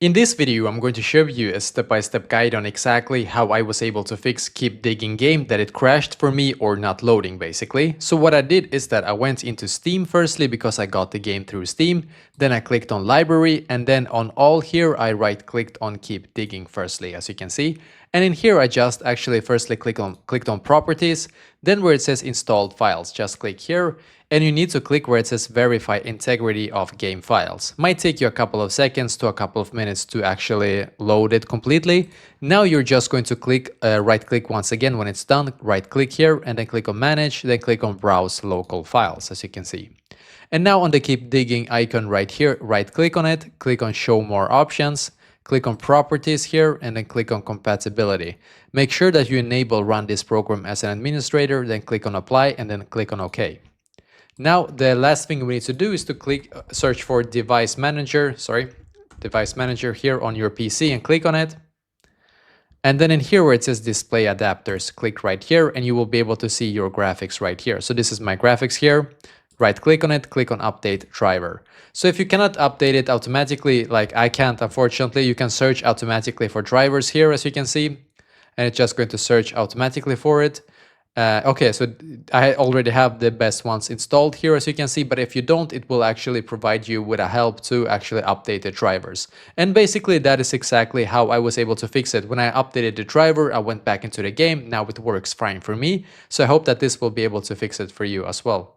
In this video, I'm going to show you a step-by-step guide on exactly how I was able to fix Keep Digging game that it crashed for me or not loading basically. So what I did is that I went into Steam firstly because I got the game through Steam, then I clicked on library, and then on all here I right clicked on Keep Digging firstly, as you can see. And in here I just actually firstly clicked on properties, then where it says installed files, just click here. And you need to click where it says verify integrity of game files. Might take you a couple of seconds to a couple of minutes to actually load it completely. Now you're just going to click right click once again when it's done, right click here and then click on manage, then click on browse local files, as you can see. And now on the keep digging icon right here, right click on it, click on show more options, click on properties here and then click on compatibility. Make sure that you enable run this program as an administrator, then click on apply and then click on OK. Now, the last thing we need to do is to click search for device manager here on your PC and click on it. And then in here where it says display adapters, click right here and you will be able to see your graphics right here. So this is my graphics here. Right click on it, click on update driver. So if you cannot update it automatically, like I can't unfortunately, you can search automatically for drivers here, as you can see. And it's just going to search automatically for it. Okay, so I already have the best ones installed here, as you can see, but if you don't, it will actually provide you with a help to actually update the drivers. And basically that is exactly how I was able to fix it. When I updated the driver, I went back into the game. Now it works fine for me. So I hope that this will be able to fix it for you as well.